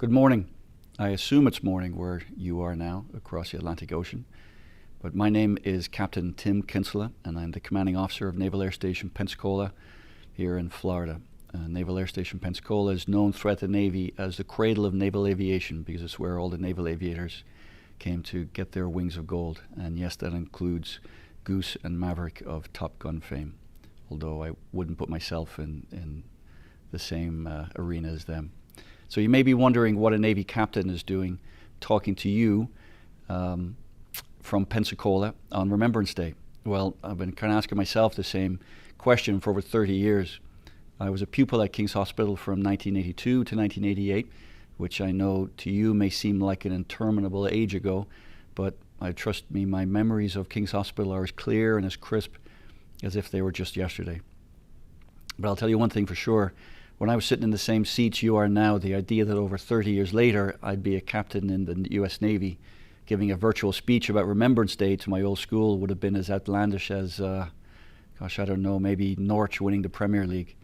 Good morning. I assume it's morning where you are now across the Atlantic Ocean. But my name is Captain Tim Kinsella, and I'm the commanding officer of Naval Air Station Pensacola here in Florida. Naval Air Station Pensacola is known throughout the Navy as the cradle of naval aviation because it's where all the naval aviators came to get their wings of gold. And yes, that includes Goose and Maverick of Top Gun fame, although I wouldn't put myself in the same arena as them. So you may be wondering what a Navy captain is doing talking to you from Pensacola on Remembrance Day. Well, I've been kind of asking myself the same question for over 30 years. I was a pupil at King's Hospital from 1982 to 1988, which I know to you may seem like an interminable age ago, but I trust me, my memories of King's Hospital are as clear and as crisp as if they were just yesterday. But I'll tell you one thing for sure. When I was sitting in the same seats you are now, the idea that over 30 years later I'd be a captain in the US Navy giving a virtual speech about Remembrance Day to my old school would have been as outlandish as, gosh, I don't know, maybe Norwich winning the Premier League.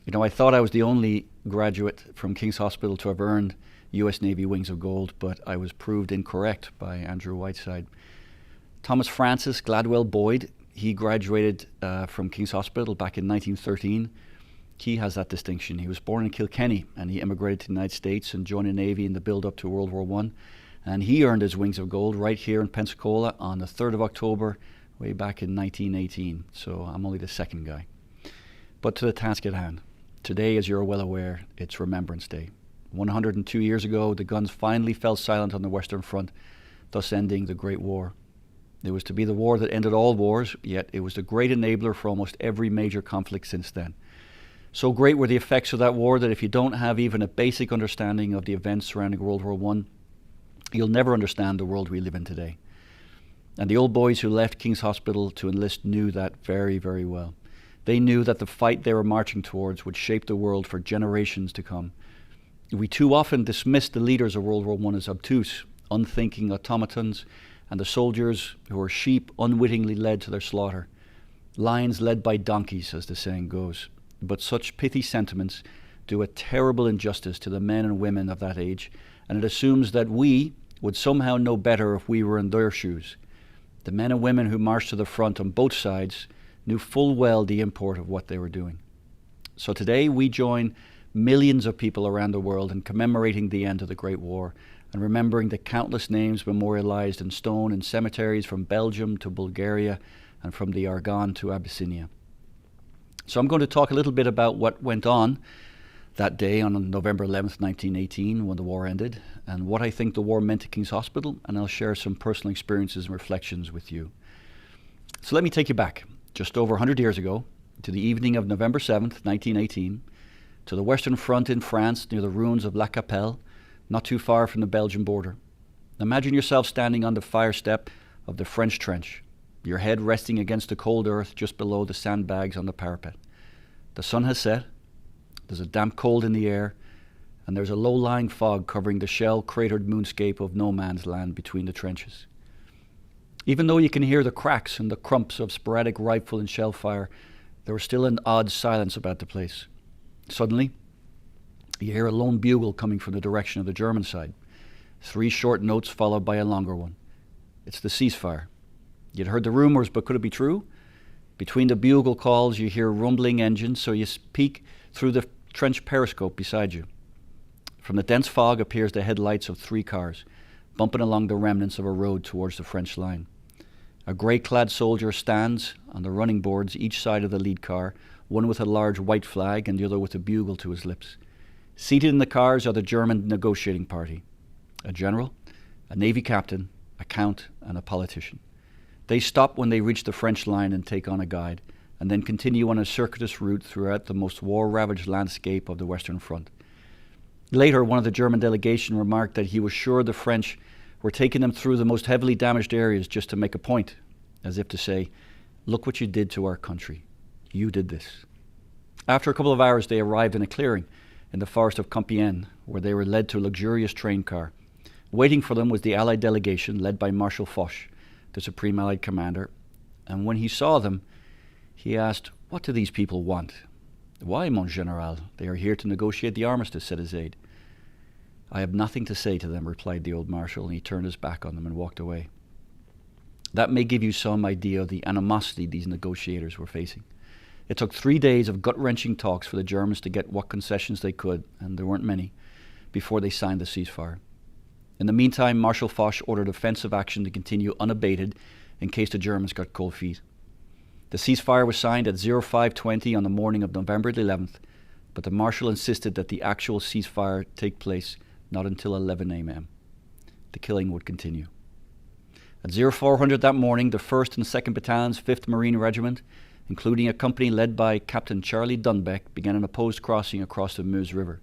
You know, I thought I was the only graduate from King's Hospital to have earned US Navy Wings of Gold, but I was proved incorrect by Andrew Whiteside. Thomas Francis Gladwell Boyd, he graduated from King's Hospital back in 1913. He has that distinction. He was born in Kilkenny and he immigrated to the United States and joined the Navy in the build-up to World War I. And he earned his Wings of Gold right here in Pensacola on the 3rd of October, way back in 1918. So I'm only the second guy. But to the task at hand. Today, as you're well aware, it's Remembrance Day. 102 years ago, the guns finally fell silent on the Western Front, thus ending the Great War. It was to be the war that ended all wars, yet it was the great enabler for almost every major conflict since then. So great were the effects of that war that if you don't have even a basic understanding of the events surrounding World War I, you'll never understand the world we live in today. And the old boys who left King's Hospital to enlist knew that very, very well. They knew that the fight they were marching towards would shape the world for generations to come. We too often dismiss the leaders of World War I as obtuse, unthinking automatons, and the soldiers who were sheep unwittingly led to their slaughter. Lions led by donkeys, as the saying goes. But such pithy sentiments do a terrible injustice to the men and women of that age, and it assumes that we would somehow know better if we were in their shoes. The men and women who marched to the front on both sides knew full well the import of what they were doing. So today we join millions of people around the world in commemorating the end of the Great War and remembering the countless names memorialized in stone in cemeteries from Belgium to Bulgaria and from the Argonne to Abyssinia. So I'm going to talk a little bit about what went on that day on November 11th, 1918, when the war ended, and what I think the war meant to King's Hospital, and I'll share some personal experiences and reflections with you. So let me take you back, just over 100 years ago, to the evening of November 7th, 1918, to the Western Front in France near the ruins of La Capelle, not too far from the Belgian border. Imagine yourself standing on the fire step of the French trench, your head resting against the cold earth just below the sandbags on the parapet. The sun has set, there's a damp cold in the air, and there's a low-lying fog covering the shell-cratered moonscape of no man's land between the trenches. Even though you can hear the cracks and the crumps of sporadic rifle and shell fire, there was still an odd silence about the place. Suddenly, you hear a lone bugle coming from the direction of the German side. 3 short notes followed by a longer one. It's the ceasefire. You'd heard the rumors, but could it be true? Between the bugle calls, you hear rumbling engines, so you peek through the trench periscope beside you. From the dense fog appears the headlights of 3 cars, bumping along the remnants of a road towards the French line. A grey-clad soldier stands on the running boards each side of the lead car, one with a large white flag and the other with a bugle to his lips. Seated in the cars are the German negotiating party, a general, a Navy captain, a count, and a politician. They stop when they reach the French line and take on a guide, and then continue on a circuitous route throughout the most war-ravaged landscape of the Western Front. Later, one of the German delegation remarked that he was sure the French were taking them through the most heavily damaged areas just to make a point, as if to say, look what you did to our country. You did this. After a couple of hours, they arrived in a clearing in the forest of Compiègne, where they were led to a luxurious train car. Waiting for them was the Allied delegation led by Marshal Foch, the Supreme Allied Commander, and when he saw them, he asked, "What do these people want?" "Why, mon général? They are here to negotiate the armistice," said his aide. "I have nothing to say to them," replied the old marshal, and he turned his back on them and walked away. That may give you some idea of the animosity these negotiators were facing. It took 3 days of gut-wrenching talks for the Germans to get what concessions they could, and there weren't many, before they signed the ceasefire. In the meantime, Marshal Foch ordered offensive action to continue unabated in case the Germans got cold feet. The ceasefire was signed at 05:20 on the morning of November the 11th, but the Marshal insisted that the actual ceasefire take place not until 11 a.m. The killing would continue. At 0400 that morning, the 1st and 2nd Battalions, 5th Marine Regiment, including a company led by Captain Charlie Dunbeck, began an opposed crossing across the Meuse River.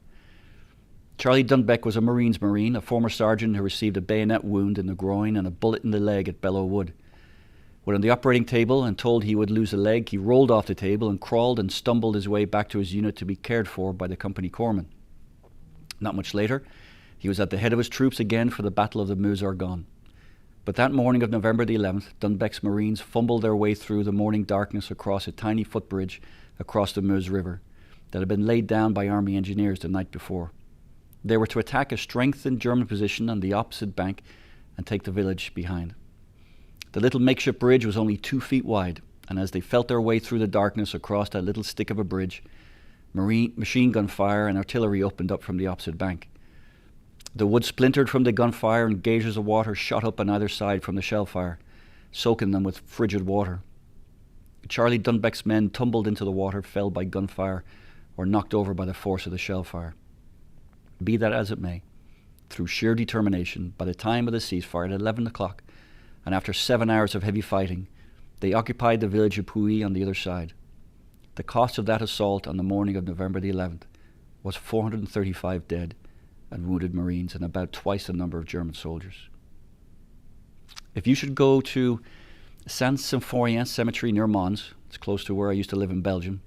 Charlie Dunbeck was a Marines Marine, a former sergeant who received a bayonet wound in the groin and a bullet in the leg at Belleau Wood. When on the operating table and told he would lose a leg, he rolled off the table and crawled and stumbled his way back to his unit to be cared for by the company corpsman. Not much later, he was at the head of his troops again for the Battle of the Meuse-Argonne. But that morning of November the 11th, Dunbeck's Marines fumbled their way through the morning darkness across a tiny footbridge across the Meuse River that had been laid down by Army engineers the night before. They were to attack a strengthened German position on the opposite bank and take the village behind. The little makeshift bridge was only 2 feet wide, and as they felt their way through the darkness across that little stick of a bridge, machine gun fire and artillery opened up from the opposite bank. The wood splintered from the gunfire and gauges of water shot up on either side from the shell fire, soaking them with frigid water. Charlie Dunbeck's men tumbled into the water, felled by gunfire, or knocked over by the force of the shell fire. Be that as it may, through sheer determination, by the time of the ceasefire at 11 o'clock, and after 7 hours of heavy fighting, they occupied the village of Pupil on the other side. The cost of that assault on the morning of November the 11th was 435 dead and wounded Marines and about twice the number of German soldiers. If you should go to Saint-Symphorien Cemetery near Mons, it's close to where I used to live in Belgium,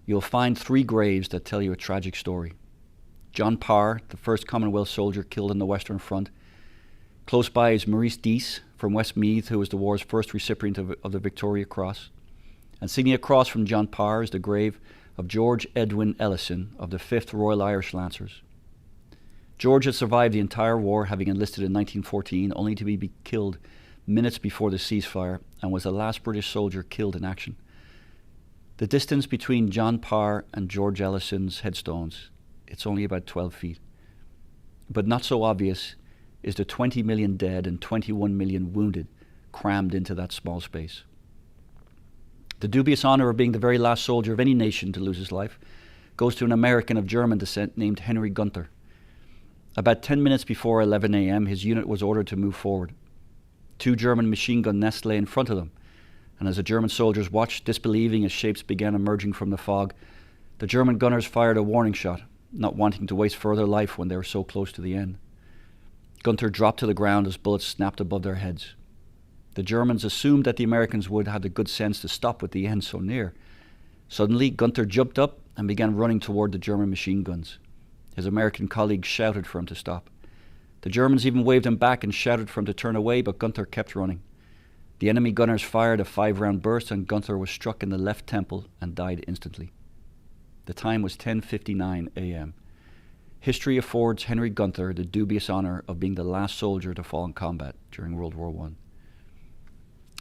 you'll find 3 graves that tell you a tragic story. John Parr, the first Commonwealth soldier killed on the Western Front. Close by is Maurice Dease from Westmeath, who was the war's first recipient of the Victoria Cross. And sitting across from John Parr is the grave of George Edwin Ellison of the 5th Royal Irish Lancers. George had survived the entire war, having enlisted in 1914, only to be killed minutes before the ceasefire, and was the last British soldier killed in action. The distance between John Parr and George Ellison's headstones, it's only about 12 feet. But not so obvious is the 20 million dead and 21 million wounded crammed into that small space. The dubious honor of being the very last soldier of any nation to lose his life goes to an American of German descent named Henry Gunther. About 10 minutes before 11 a.m., his unit was ordered to move forward. 2 German machine gun nests lay in front of them, and as the German soldiers watched, disbelieving as shapes began emerging from the fog, the German gunners fired a warning shot, not wanting to waste further life when they were so close to the end. Gunther dropped to the ground as bullets snapped above their heads. The Germans assumed that the Americans would have the good sense to stop with the end so near. Suddenly, Gunther jumped up and began running toward the German machine guns. His American colleagues shouted for him to stop. The Germans even waved him back and shouted for him to turn away, but Gunther kept running. The enemy gunners fired a 5-round burst, and Gunther was struck in the left temple and died instantly. The time was 10:59 a.m. History affords Henry Gunther the dubious honor of being the last soldier to fall in combat during World War I.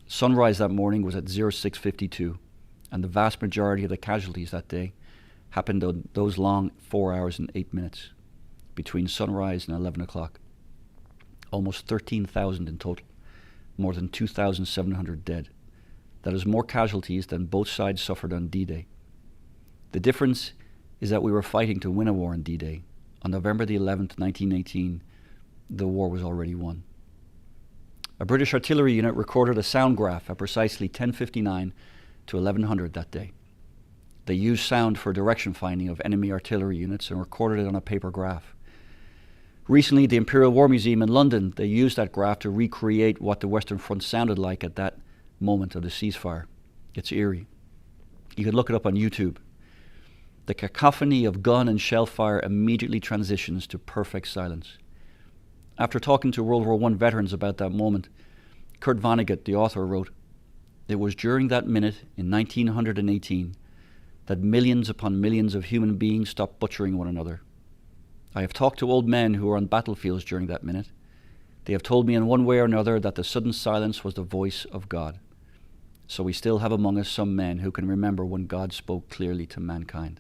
Sunrise that morning was at 06:52, and the vast majority of the casualties that day happened on those long 4 hours and 8 minutes between sunrise and 11 o'clock. Almost 13,000 in total, more than 2,700 dead. That is more casualties than both sides suffered on D-Day. The difference is that we were fighting to win a war on D-Day. On November the 11th, 1918, the war was already won. A British artillery unit recorded a sound graph at precisely 10:59 to 1100 that day. They used sound for direction finding of enemy artillery units and recorded it on a paper graph. Recently, the Imperial War Museum in London, they used that graph to recreate what the Western Front sounded like at that moment of the ceasefire. It's eerie. You can look it up on YouTube. The cacophony of gun and shell fire immediately transitions to perfect silence. After talking to World War I veterans about that moment, Kurt Vonnegut, the author, wrote, "It was during that minute in 1918 that millions upon millions of human beings stopped butchering one another. I have talked to old men who were on battlefields during that minute. They have told me in one way or another that the sudden silence was the voice of God. So we still have among us some men who can remember when God spoke clearly to mankind.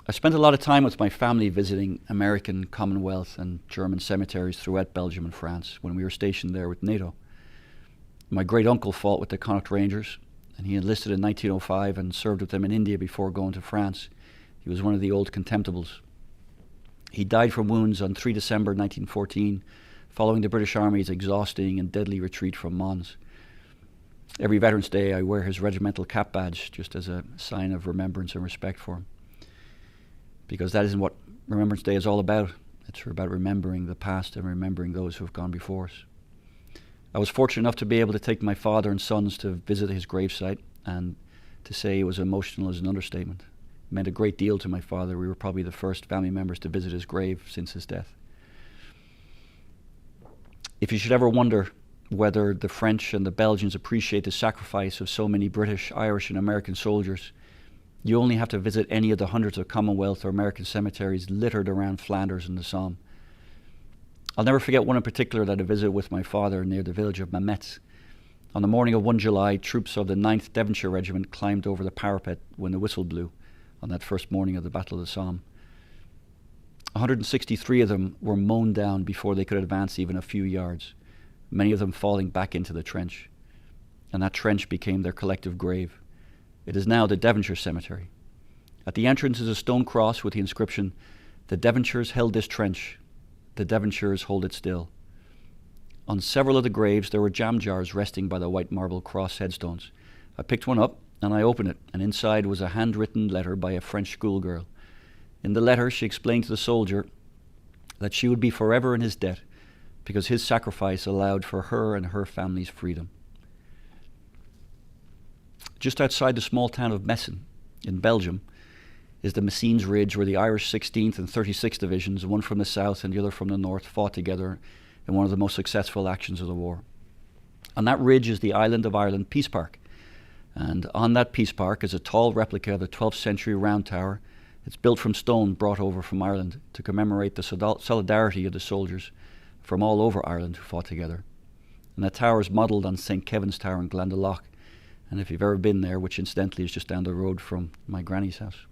I spent a lot of time with my family visiting American, Commonwealth and German cemeteries throughout Belgium and France when we were stationed there with NATO. My great-uncle fought with the Connacht Rangers, and he enlisted in 1905 and served with them in India before going to France. He was one of the old contemptibles. He died from wounds on 3 December 1914, following the British Army's exhausting and deadly retreat from Mons. Every Veterans Day I wear his regimental cap badge just as a sign of remembrance and respect for him. Because that isn't what Remembrance Day is all about. It's about remembering the past and remembering those who have gone before us. I was fortunate enough to be able to take my father and sons to visit his gravesite, and to say it was emotional is an understatement. It meant a great deal to my father. We were probably the first family members to visit his grave since his death. If you should ever wonder whether the French and the Belgians appreciate the sacrifice of so many British, Irish and American soldiers, you only have to visit any of the hundreds of Commonwealth or American cemeteries littered around Flanders and the Somme. I'll never forget one in particular that I visited with my father near the village of Mametz. On the morning of 1 July, troops of the 9th Devonshire Regiment climbed over the parapet when the whistle blew on that first morning of the Battle of the Somme. 163 of them were mown down before they could advance even a few yards, many of them falling back into the trench. And that trench became their collective grave. It is now the Devonshire Cemetery. At the entrance is a stone cross with the inscription, "The Devonshires held this trench. The Devonshires hold it still." On several of the graves there were jam jars resting by the white marble cross headstones. I picked one up and I opened it, and inside was a handwritten letter by a French schoolgirl. In the letter she explained to the soldier that she would be forever in his debt because his sacrifice allowed for her and her family's freedom. Just outside the small town of Messen, in Belgium, is the Messines Ridge, where the Irish 16th and 36th Divisions, one from the south and the other from the north, fought together in one of the most successful actions of the war. On that ridge is the Island of Ireland Peace Park, and on that Peace Park is a tall replica of the 12th century round tower. It's built from stone brought over from Ireland to commemorate the solidarity of the soldiers from all over Ireland who fought together. And that tower is modelled on St. Kevin's Tower in Glendalough, and if you've ever been there, which incidentally is just down the road from my granny's house.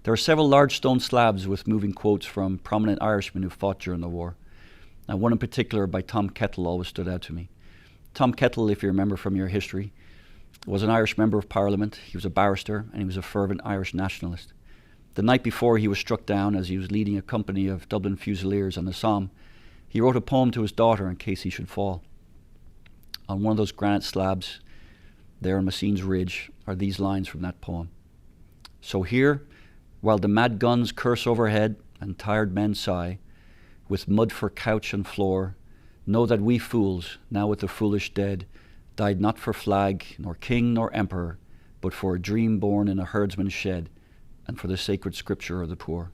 There are several large stone slabs with moving quotes from prominent Irishmen who fought during the war. And one in particular by Tom Kettle always stood out to me. Tom Kettle, if you remember from your history, was an Irish member of Parliament. He was a barrister and he was a fervent Irish nationalist. The night before he was struck down as he was leading a company of Dublin Fusiliers on the Somme, he wrote a poem to his daughter in case he should fall. On one of those granite slabs there on Messines Ridge are these lines from that poem. "So here, while the mad guns curse overhead and tired men sigh, with mud for couch and floor, know that we fools, now with the foolish dead, died not for flag, nor king, nor emperor, but for a dream born in a herdsman's shed, and for the sacred scripture of the poor."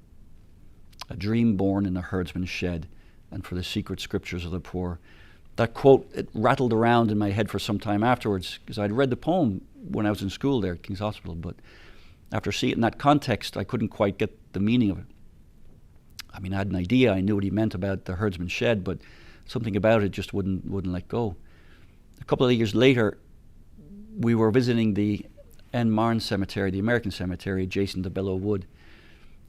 A dream born in a herdsman's shed, and for the secret scriptures of the poor. That quote, it rattled around in my head for some time afterwards, because I'd read the poem when I was in school there at King's Hospital, but after seeing it in that context, I couldn't quite get the meaning of it. I mean, I had an idea, I knew what he meant about the herdsman's shed, but something about it just wouldn't let go. A couple of years later, we were visiting the En Marne Cemetery, the American cemetery adjacent to Belleau Wood.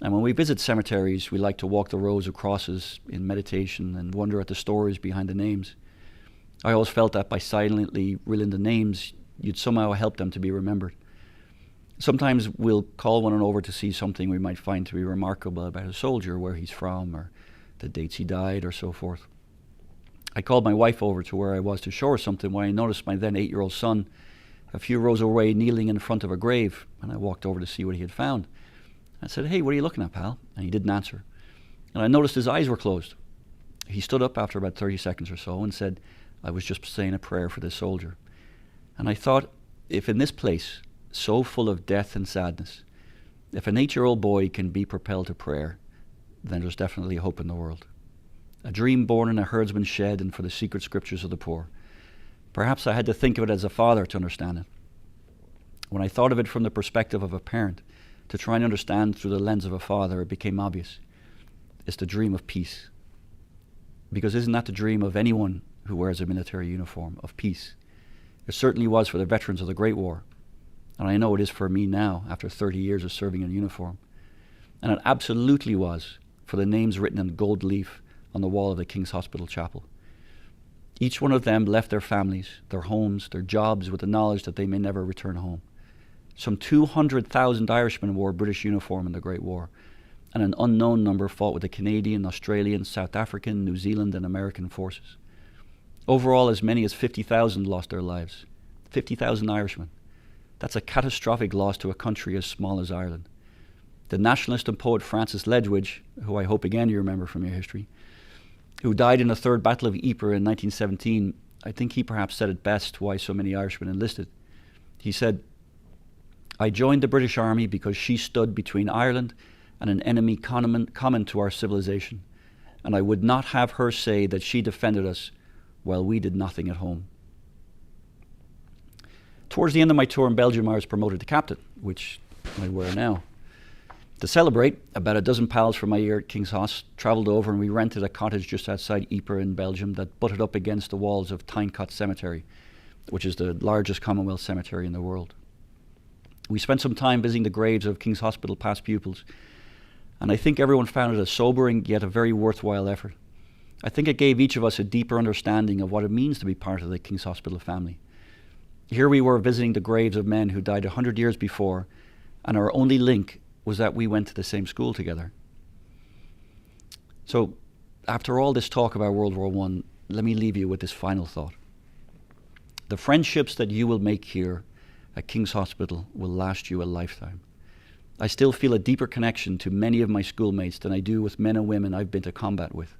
And when we visit cemeteries, we like to walk the rows of crosses in meditation and wonder at the stories behind the names. I always felt that by silently reeling the names, you'd somehow help them to be remembered. Sometimes we'll call one over to see something we might find to be remarkable about a soldier, where he's from, or the dates he died, or so forth. I called my wife over to where I was to show her something when I noticed my then 8-year-old son a few rows away kneeling in front of a grave, and I walked over to see what he had found. I said, "Hey, what are you looking at, pal?" And he didn't answer. And I noticed his eyes were closed. He stood up after about 30 seconds or so and said, "I was just saying a prayer for this soldier." And I thought, if in this place, so full of death and sadness, if an 8-year-old boy can be propelled to prayer, then there's definitely hope in the world. A dream born in a herdsman's shed, and for the secret scriptures of the poor. Perhaps I had to think of it as a father to understand it. When I thought of it from the perspective of a parent, to try and understand through the lens of a father, it became obvious. It's the dream of peace. Because isn't that the dream of anyone who wears a military uniform, of peace? It certainly was for the veterans of the Great War. And I know it is for me now, after 30 years of serving in uniform. And it absolutely was for the names written in gold leaf on the wall of the King's Hospital Chapel. Each one of them left their families, their homes, their jobs with the knowledge that they may never return home. Some 200,000 Irishmen wore British uniform in the Great War, and an unknown number fought with the Canadian, Australian, South African, New Zealand and American forces. Overall, as many as 50,000 lost their lives. 50,000 Irishmen. That's a catastrophic loss to a country as small as Ireland. The nationalist and poet Francis Ledwidge, who I hope again you remember from your history, who died in the Third Battle of Ypres in 1917, I think he perhaps said it best why so many Irishmen enlisted. He said, "I joined the British Army because she stood between Ireland and an enemy common to our civilization, and I would not have her say that she defended us while we did nothing at home." Towards the end of my tour in Belgium, I was promoted to captain, which I wear now. To celebrate, about a dozen pals from my year at King's Hoss travelled over and we rented a cottage just outside Ypres in Belgium that butted up against the walls of Tyncott Cemetery, which is the largest Commonwealth cemetery in the world. We spent some time visiting the graves of King's Hospital past pupils, and I think everyone found it a sobering yet a very worthwhile effort. I think it gave each of us a deeper understanding of what it means to be part of the King's Hospital family. Here we were visiting the graves of men who died 100 years before, and our only link was that we went to the same school together. So, after all this talk about World War I, let me leave you with this final thought. The friendships that you will make here at King's Hospital will last you a lifetime. I still feel a deeper connection to many of my schoolmates than I do with men and women I've been to combat with.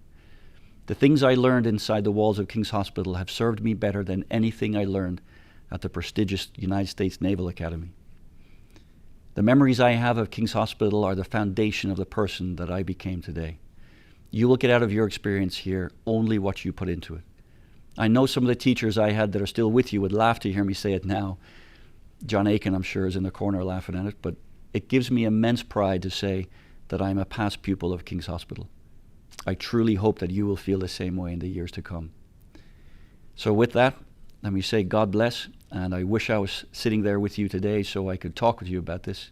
The things I learned inside the walls of King's Hospital have served me better than anything I learned at the prestigious United States Naval Academy. The memories I have of King's Hospital are the foundation of the person that I became today. You will get out of your experience here only what you put into it. I know some of the teachers I had that are still with you would laugh to hear me say it now. John Aiken, I'm sure, is in the corner laughing at it, but it gives me immense pride to say that I'm a past pupil of King's Hospital. I truly hope that you will feel the same way in the years to come. So with that, let me say God bless, and I wish I was sitting there with you today so I could talk with you about this,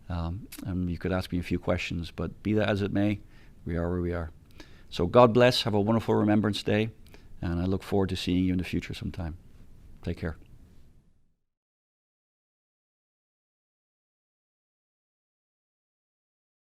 and you could ask me a few questions, but be that as it may, we are where we are. So God bless, have a wonderful Remembrance Day, and I look forward to seeing you in the future sometime. Take care.